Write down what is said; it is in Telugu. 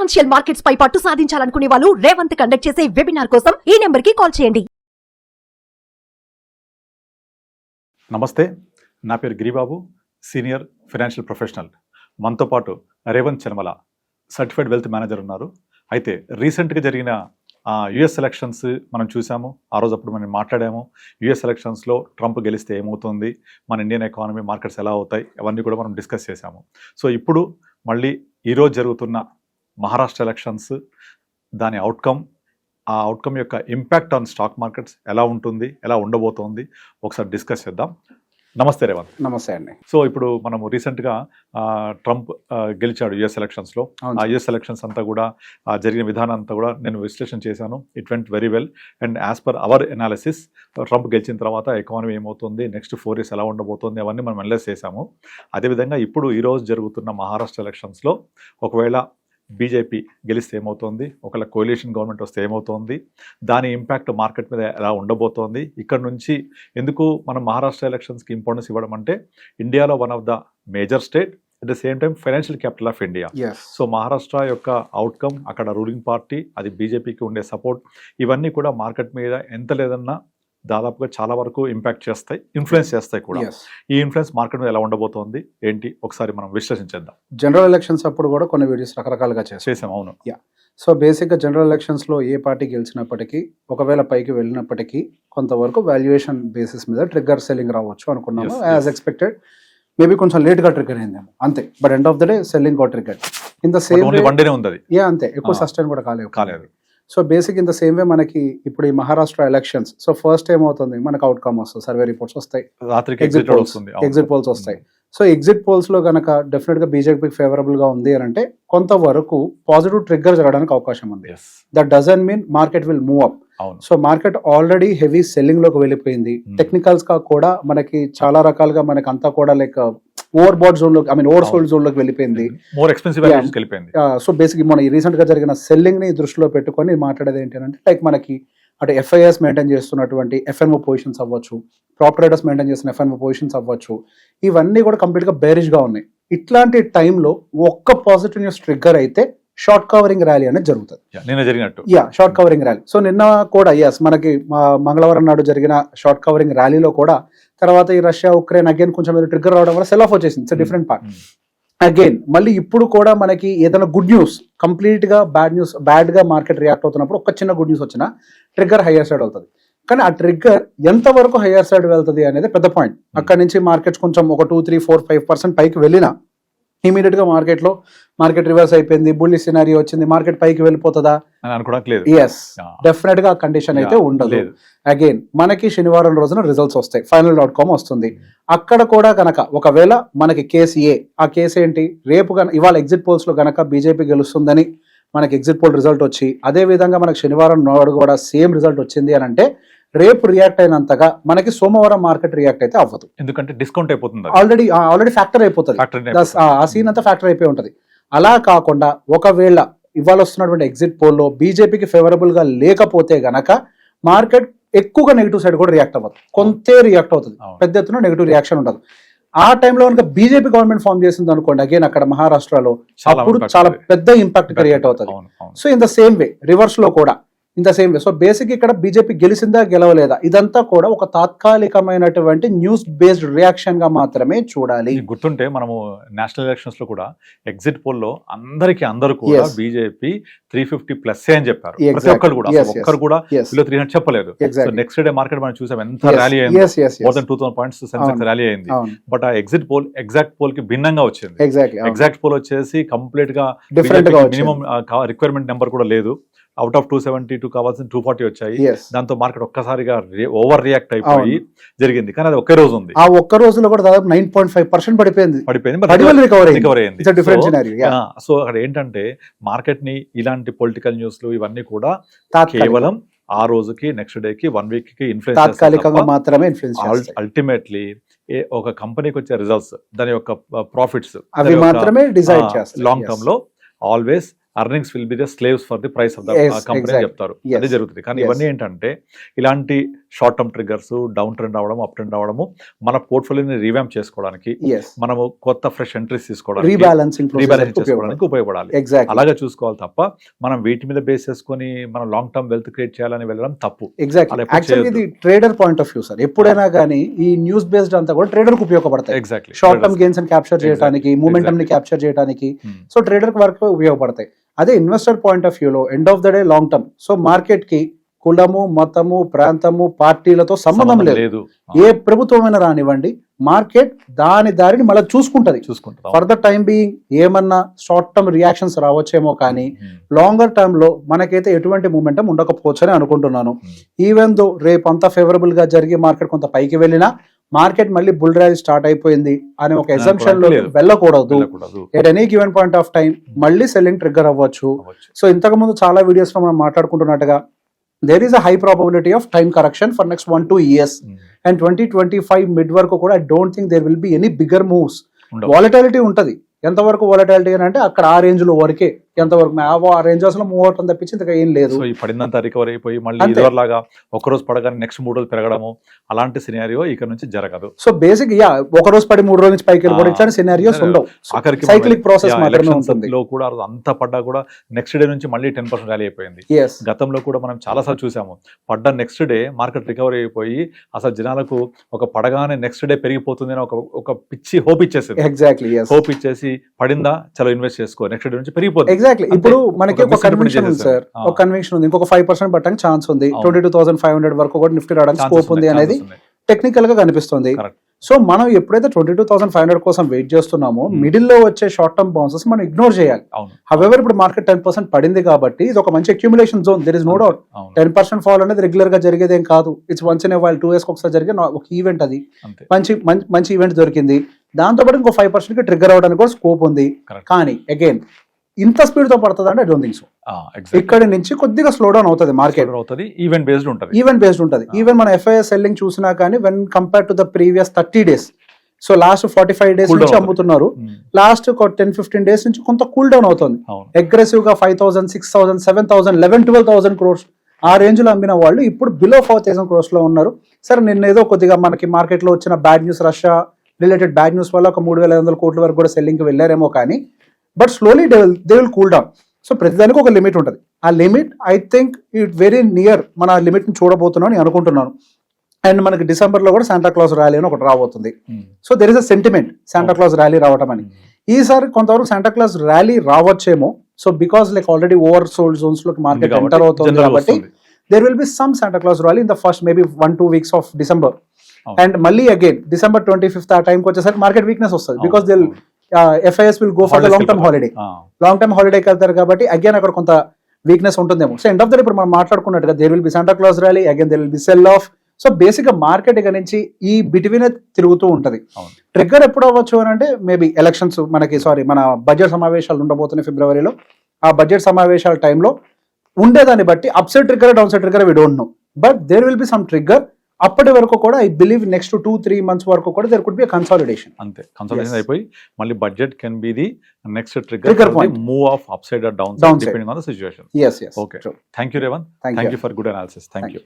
ఫైనాన్షియల్ మార్కెట్స్ పై పట్టు సాధించాలనుకునే వాళ్ళు రేవంత్ కండక్ట్ చేసే వెబినార్ కోసం ఈ నెంబర్ కి కాల్ చేయండి. నమస్తే, నా పేరు గిరిబాబు, సీనియర్ ఫైనాన్షియల్ ప్రొఫెషనల్. మనతో పాటు రేవంత్ చర్మల, సర్టిఫైడ్ వెల్త్ మేనేజర్ ఉన్నారు. అయితే రీసెంట్గా జరిగిన యుఎస్ ఎలక్షన్స్ మనం చూసాము. ఆ రోజు అప్పుడు మనం మాట్లాడాము. యుఎస్ ఎలక్షన్స్లో ట్రంప్ గెలిస్తే ఏమవుతుంది, మన ఇండియన్ ఎకానమీ మార్కెట్స్ ఎలా అవుతాయి, అవన్నీ కూడా మనం డిస్కస్ చేశాము. సో ఇప్పుడు మళ్ళీ ఈరోజు జరుగుతున్న మహారాష్ట్ర ఎలక్షన్స్, దాని అవుట్కమ్, ఆ అవుట్కమ్ యొక్క ఇంపాక్ట్ ఆన్ స్టాక్ మార్కెట్స్ ఎలా ఉంటుంది, ఎలా ఉండబోతోంది, ఒకసారి డిస్కస్ చేద్దాం. నమస్తే రేవంత్. నమస్తే అండి. సో ఇప్పుడు మనము రీసెంట్గా ట్రంప్ గెలిచాడు యుఎస్ ఎలక్షన్స్లో. ఆ యుఎస్ ఎలక్షన్స్ అంతా కూడా జరిగిన విధానం అంతా కూడా నేను విశ్లేషణ చేశాను. It went very well. And as per our analysis, Trump గెలిచిన తర్వాత ఎకానమీ ఏమవుతుంది, నెక్స్ట్ 4 years ఎలా ఉండబోతుంది, అవన్నీ మనం అనలైజ్ చేశాము. అదేవిధంగా ఇప్పుడు ఈరోజు జరుగుతున్న మహారాష్ట్ర ఎలక్షన్స్లో ఒకవేళ బీజేపీ గెలిస్తే ఏమవుతుంది, ఒకవేళ కోalition గవర్నమెంట్ వస్తే ఏమవుతుంది, దాని ఇంపాక్ట్ మార్కెట్ మీద ఎలా ఉండబోతోంది. ఇక్కడ నుంచి ఎందుకు మనం మహారాష్ట్ర ఎలక్షన్స్కి ఇంపార్టెన్స్ ఇవ్వడం అంటే, ఇండియాలో one of the major state, at the same time financial capital of India. So Maharashtra యొక్క అవుట్కమ్, అక్కడ రూలింగ్ పార్టీ, అది బీజేపీకి ఉండే సపోర్ట్, ఇవన్నీ కూడా మార్కెట్ మీద ఎంత లేదన్నా దాదాపుగా చాలా వరకు ఇంపాక్ట్ చేస్తాయి, ఇన్ఫ్లుయెన్స్ చేస్తాయి కూడా. ఈ ఇన్ఫ్లుయెన్స్ మార్కెట్ మీద ఎలా ఉండబోతోంది ఏంటి, ఒకసారి మనం విశ్లేషించేద్దాం. జనరల్ ఎలక్షన్స్ అప్పుడు కూడా కొన్ని వీడియోస్ రకరకాలుగా చేసాం. అవును. సో బేసిక్గా జనరల్ ఎలక్షన్స్లో ఏ పార్టీ గెలిచినప్పటికీ, ఒకవేళ పైకి వెళ్ళినప్పటికీ కొంతవరకు వాల్యుయేషన్ బేసిస్ మీద ట్రిగ్గర్ సెల్లింగ్ రావచ్చు అనుకున్నాము. యాజ్ ఎక్స్పెక్టెడ్, మేబీ కొంచెం లేట్గా ట్రిగ్గర్ అయిందేమో అంతే. But end of the day selling గా trigger. In the same way అంతే, ఎక్కువ సస్టైన్ కూడా కాలేదు. So basic in the same way మనకి ఇప్పుడు ఈ మహారాష్ట్ర ఎలక్షన్స్, సో ఫస్ట్ ఏమవుతుంది, మనకు అవుట్కమ్ వస్తుంది, సర్వే రిపోర్ట్స్ వస్తాయి, ఎగ్జిట్ పోల్స్ వస్తాయి. సో ఎగ్జిట్ పోల్స్ లో కనుక డెఫినెట్ గా బీజేపీకి ఫేవరబుల్ గా ఉంది అని అంటే కొంతవరకు పాజిటివ్ ట్రిగ్గర్ జరగడానికి అవకాశం ఉంది. That doesn't mean market will move up. So market already heavy selling లోకి వెళ్ళిపోయింది. టెక్నికల్స్ గా కూడా మనకి చాలా రకాలుగా మనకి అంతా కూడా లైక్ ఓవర్ బాట్ జోన్ లోకి, ఓవర్ సోల్డ్ జోన్ లోకి వెళ్ళిపోయింది. సో బేసిక్ మన రీసెంట్ గా జరిగిన సెల్లింగ్ ని దృష్టిలో పెట్టుకొని మాట్లాడేది ఏంటి అంటే, లైక్ మనకి అటు ఎఫ్ఐఎస్ మెయింటైన్ చేస్తున్నటువంటి ఎఫ్ఎన్ఓ పొజిషన్స్ అవ్వచ్చు, ప్రాప్ ట్రేడర్స్ మెయింటైన్ చేస్తున్న ఎఫ్ఎన్ఓ పొజిషన్స్ అవ్వచ్చు, ఇవన్నీ కూడా కంప్లీట్ గా బేరిష్ గా ఉన్నాయి. ఇట్లాంటి టైంలో ఒక్క పాజిటివ్ న్యూస్ ట్రిగ్గర్ అయితే షార్ట్ కవరింగ్ ర్యాలీ అనేది జరుగుతుంది. Short covering rally. సో నిన్న కూడా మనకి మంగళవారం నాడు జరిగిన షార్ట్ కవరింగ్ ర్యాలీలో కూడా తర్వాత ఈ రష్యా ఉక్రెయిన్ అగైన్ కొంచెం ట్రిగ్గర్ రావడం వల్ల సెల్ ఆఫ్ వచ్చేసింది. It's different part again. మళ్ళీ ఇప్పుడు కూడా మనకి ఏదైనా గుడ్ న్యూస్, కంప్లీట్ గా బ్యాడ్ గా మార్కెట్ రియాక్ట్ అవుతున్నప్పుడు ఒక చిన్న గుడ్ న్యూస్ వచ్చినా ట్రిగ్గర్ హయ్యర్ సైడ్ అవుతుంది. కానీ ఆ ట్రిగ్గర్ ఎంత వరకు హయ్యర్ సైడ్ వెళ్తుంది అనేది పెద్ద పాయింట్. అక్కడ నుంచి మార్కెట్స్ కొంచెం ఒక 2, 3, 4, 5% పైకి వెళ్ళినా ఇమీడియట్ గా మార్కెట్ రివర్స్ అయిపోయింది, బుల్లి సినారియో వచ్చింది, మార్కెట్ పైకి వెళ్ళిపోతుందా? ఎస్, డెఫినెట్ గా కండిషన్ అయితే ఉండదు. అగైన్ మనకి శనివారం రోజున రిజల్ట్స్ వస్తాయి, ఫైనల్ అవుట్కమ్ వస్తుంది. అక్కడ కూడా కనుక ఒకవేళ మనకి కేసు ఆ కేసు ఏంటి, రేపు ఇవాళ ఎగ్జిట్ పోల్స్ లో కనుక బీజేపీ గెలుస్తుందని మనకి ఎగ్జిట్ పోల్ రిజల్ట్ వచ్చి, అదే విధంగా మనకి శనివారం నాడు కూడా సేమ్ రిజల్ట్ వచ్చింది అని అంటే, రేపు రియాక్ట్ అయినంతగా మనకి సోమవారం మార్కెట్ రియాక్ట్ అయితే అవ్వదు. ఎందుకంటే డిస్కౌంట్ అయిపోతుంది, ఆల్రెడీ ఫ్యాక్టర్ అయిపోతుంది, ఆ సీన్ అంతా ఫ్యాక్టర్ అయిపోయి ఉంటుంది. అలా కాకుండా ఒకవేళ ఇవాళ వస్తున్నటువంటి ఎగ్జిట్ పోల్లో బీజేపీకి ఫేవరబుల్ గా లేకపోతే గనక మార్కెట్ ఎక్కువగా నెగిటివ్ సైడ్ కూడా రియాక్ట్ అవ్వదు, కొంతే రియాక్ట్ అవుతుంది, పెద్ద ఎత్తున నెగిటివ్ రియాక్షన్ ఉండదు. ఆ టైంలో కనుక బీజేపీ గవర్నమెంట్ ఫామ్ చేసింది అనుకోండి, అగైన్ అక్కడ మహారాష్ట్రలో అప్పుడు చాలా పెద్ద ఇంపాక్ట్ క్రియేట్ అవుతుంది. So in the same way reverse లో కూడా in the same way. So basic ఇక్కడ బీజేపీ గెలిచిందా గెలవలేదా ఇదంతా కూడా ఒక తాత్కాలికమైనటువంటి న్యూస్ బేస్డ్ రియాక్షన్ గా మాత్రమే చూడాలి. గుర్తుంటే మనము నేషనల్ ఎలక్షన్స్ లో కూడా ఎగ్జిట్ పోల్ లో అందరూ కూడా బీజేపీ 350+ అని చెప్పారు. ప్రతి ఒక్కరు కూడా, ఒక్కరు కూడా 300 చెప్పలేదు. నెక్స్ట్ డే మార్కెట్ మనం చూసాం ఎంత ర్యాలీ అయింది, more than 2000 points Sensex rally అయింది. బట్ ఆ ఎగ్జిట్ పోల్ ఎగ్జాక్ట్ పోల్ కి భిన్నంగా వచ్చింది. ఎగ్జాక్ట్ పోల్ వచ్చేసి కంప్లీట్ గా మినిమం రిక్వైర్మెంట్ నెంబర్ కూడా లేదు. అవుట్ ఆఫ్ 272 కావాల్సిన 240 వచ్చాయి. దాంతో మార్కెట్ ఒక్కసారిగా ఓవర్ రియాక్ట్ అయిపోయి జరిగింది. కానీ అది ఒకే రోజు ఉంది. ఆ ఒక్క రోజులో కూడా దాదాపు 9.5% పడిపోయింది. రికవర్ అయింది. సో అక్కడ ఏంటంటే మార్కెట్ ని ఇలాంటి పొలిటికల్ న్యూస్లు ఇవన్నీ కూడా కేవలం ఆ రోజుకి, నెక్స్ట్ డేకి, 1 week కి ఇన్ఫ్లుయెన్స్ మాత్రమే ఇన్ఫ్లుయెన్స్. అల్టిమేట్లీ ఒక కంపెనీకి వచ్చే రిజల్ట్స్, దాని యొక్క ప్రాఫిట్స్ అవి మాత్రమే డిసైడ్ చేస్తాయి. లాంగ్ టర్మ్ లో always earnings will be the slaves for the price of the Yes, company exactly. చెప్తారు. Yes. అదే జరుగుతుంది. కానీ Yes. ఇవన్నీ ఏంటంటే ఇలాంటి short term triggers, down trend అవడం, అప్ ట్రెండ్ అవడము, మన పోర్ట్ఫోలియోని రీవ్యాంప్ చేసుకోవడానికి, ఎస్ మనము కొత్త ఫ్రెష్ ఎంట్రీస్ తీసుకోవడానికి, రీబ్యాలెన్సింగ్ రీబ్యాలెన్స్ చేసుకోవడానికి ఉపయోగపడాలి. ఎగ్జాక్ట్లీ అలాగే చూసుకోవాలి తప్ప మనం వీటి మీద బేస్ చేసుకొని మనం లాంగ్ టర్మ్ వెల్త్ క్రియేట్ చేయాలని వెళ్ళడం తప్పు. ఎగ్జాక్ట్లీ అలా ఎప్పుడు యాక్చువల్లీ ఇది చేయొద్దు. Trader point of view sir. ఎప్పుడైనా కానీ ఈ న్యూస్ బేస్డ్ అంతా కూడా ట్రేడర్ కు ఉపయోగపడతాయి. ఎగ్జాక్ట్లీ షార్ట్ టర్మ్ గెయిన్స్ ని క్యాప్చర్ చేయడానికి, మూమెంటమ్ ని క్యాప్చర్ చేయడానికి, సో ట్రేడర్ వరకు ఉపయోగపడతాయి. అదే ఇన్వెస్టర్ పాయింట్ ఆఫ్ వ్యూలో end of the day long term. So market కి కులము, మతము, ప్రాంతము, పార్టీలతో సంబంధం లేదు. ఏ ప్రభుత్వమైనా రానివ్వండి, మార్కెట్ దాని దారిని మళ్ళీ చూసుకుంటది. చూసుకుంటాం. ఫర్ ద టైం బీయింగ్ ఏమన్నా షార్ట్ టర్మ్ రియాక్షన్స్ రావచ్చేమో కానీ లాంగర్ టర్మ్ లో మనకైతే ఎటువంటి మూమెంటం ఉండకపోవచ్చు అని అనుకుంటున్నాను. ఈవెన్ దో రేపు అంతా ఫేవరబుల్ గా జరిగి మార్కెట్ కొంత పైకి వెళ్ళినా మార్కెట్ మళ్ళీ బుల్ రైజ్ స్టార్ట్ అయిపోయింది అనే ఒక ఎగ్జంప్షన్ లో వెళ్ళకూడదు. At any given point of time మళ్ళీ సెల్లింగ్ ట్రిగ్గర్ అవ్వచ్చు. సో ఇంతకు ముందు చాలా వీడియోస్ లో మనం మాట్లాడుకుంటున్నట్టుగా there is a high probability of time correction for next 1-2 years. And 2025 mid వరకు కూడా I don't think there will be any bigger moves. Volatility ఉంటది. ఎంతవరకు వాలటాలిటీ అని అంటే అక్కడ ఆ రేంజ్ లో వరకే, ఎంతవరకు ఆ రేంజెస్ లో మూవ్ అవటం తప్పించి ఇంకా ఏం లేదు. సో ఈ పడిందంతా రికవర్ అయిపోయి మళ్ళీ ఇదివరలాగా ఒక రోజు పడగానే నెక్స్ట్ 3 రోజులు పెరగడము అలాంటి సినారియో ఇక నుంచి జరగదు. సో బేసిక్ ఒక రోజు పడి 3 రోజుల నుంచి పైకి వెళ్ళిపోవడం ఇట్లాంటి సినారియోస్ ఉండవు. ఆఖరికి సైక్లిక్ ప్రాసెస్ మాత్రమే ఉంటుంది. లో కూడా అంత పడ్డా కూడా నెక్స్ట్ డే నుంచి మళ్ళీ 10% ర్యాలీ అయిపోయింది. గతంలో కూడా మనం చాలా సార్లు చూసాము, పడ్డ నెక్స్ట్ డే మార్కెట్ రికవర్ అయిపోయి అసలు జనాలకు ఒక పడగానే నెక్స్ట్ డే పెరిగిపోతుంది అని ఒక పిచ్చి హోప్ ఇచ్చేసింది. ఎగ్జాక్ట్లీ హోప్ ఇచ్చేసి పడిందా చలో ఇన్వెస్ట్ చేసుకో, నెక్స్ట్ డే నుంచి పెరిగిపోతుంది. ఎగ్జాక్ట్లీ. ఇప్పుడు మనకి ఒక కన్వెన్షన్ ఉంది సార్, ఒక కన్వెన్షన్ ఉంది, ఇంకొక 5% పట్టడానికి ఛాన్స్ ఉంది, 22,500 వరకు కూడా నిఫ్టీ రావడానికి స్కోప్ ఉంది అనేది టెక్నికల్ గా కనిపిస్తుంది. సో మనం ఎప్పుడైతే 22,500 కోసం వెయిట్ చేస్తున్నామో మిడిల్ లో వచ్చే షార్ట్ టర్మ్ బౌన్సెస్ మనం ఇగ్నోర్ చేయాలి. హవెవర్ ఇప్పుడు మార్కెట్ 10% పడింది కాబట్టి ఇది ఒక మంచి accumulation zone, there is no doubt. 10% fall అనేది రెగ్యులర్ గా జరిగేది ఏం కాదు. It's once in a while, 2 years ఒకసారి జరిగే ఒక ఈవెంట్. అది మంచి ఈవెంట్ దొరికింది. దాంతో పాటు ఇంకో 5% కి ట్రిగ్గర్ అవడానికి కూడా స్కోప్ ఉంది. కానీ అగైన్ ఇంత స్పీడ్ తో పడుతుంది అంటే ఐ డోంట్ థింక్ సో. ఇక్కడి నుంచి కొద్దిగా స్లో డౌన్ అవుతుంది మార్కెట్. ఈవెంట్ బేస్డ్ ఉంటుంది. ఈవెన్ మన ఎఫ్ఐఎస్ సెల్లింగ్ చూసినా కానీ when compare to the previous 30 days, so last 45 days నుంచి అమ్ముతున్నారు, లాస్ట్ 10-15 days నుంచి కొంత కూల్ డౌన్ అవుతుంది. అగ్రెసివ్ గా 5,000, 6,000, 7,000, 11,000, 12,000 crores ఆ రేంజ్ లో అమ్మిన వాళ్ళు ఇప్పుడు బిలో 4,000 crores లో ఉన్నారు. సరే నిన్న ఏదో కొద్దిగా మనకి మార్కెట్ లో వచ్చిన bad news, Russia related bad news వల్ల ఒక 3,500 కోట్ల వరకు కూడా సెల్లింగ్ కి వెళ్ళారేమో కానీ but slowly they will cool down. So ప్రతిదానికి ఒక లిమిట్ ఉంటుంది. ఆ limit I think it very near మన లిమిట్ ని చూడబోతున్నాం అని అనుకుంటున్నాను. అండ్ మనకి డిసెంబర్ లో కూడా శాంటా క్లాస్ ర్యాలీ అని ఒకటి రాబోతుంది. So there is a sentiment Santa Claus rally రావటం అని. ఈసారి కొంతవరకు శాంటా క్లాస్ ర్యాలీ రావచ్చేమో. So because like already over sold zones లోకి మార్కెట్ ఎంటర్ అవుతుంది కాబట్టి there will be some Santa Claus rally in the first maybe 1-2 weeks of December. And మళ్ళీ అగైన్ December 25th ఆ టైంకి వచ్చేసరికి మార్కెట్ వీక్నెస్ వస్తుంది. Because the FIS will go for the long term holiday. Long term హాలిడేకి వెళ్తారు కాబట్టి అగైన్ అక్కడ కొంత వీక్నెస్ ఉంటుందేమో. So end of the day ఇప్పుడు మనం మాట్లాడుకున్నట్టుగా there will be Santa Claus rally, again there will be sell off. So basic గా మార్కెట్ ఇక నుంచి ఈ బిట్వీన్ తిరుగుతూ ఉంటది. ట్రిగ్గర్ ఎప్పుడు అవ్వచ్చు అని అంటే మేబీ ఎలక్షన్స్ మన బడ్జెట్ సమావేశాలు ఉండబోతున్నాయి ఫిబ్రవరిలో. ఆ బడ్జెట్ సమావేశాల టైంలో ఉండేదాన్ని బట్టి upside trigger, downside trigger we don't know, but there will be some trigger. అప్పటి వరకు కూడా ఐ బిలీవ్ నెక్స్ట్ 2-3 months వరకు కూడా దేర్ కుడ్ బి కన్సాలిడేషన్. అంతే, కన్సాలిడేషన్ అయిపోయి మళ్ళీ budget can be the next trigger point, move of upside or downside depending on the situation. yes okay, thank you Revanth, thank you for good analysis. Thank you.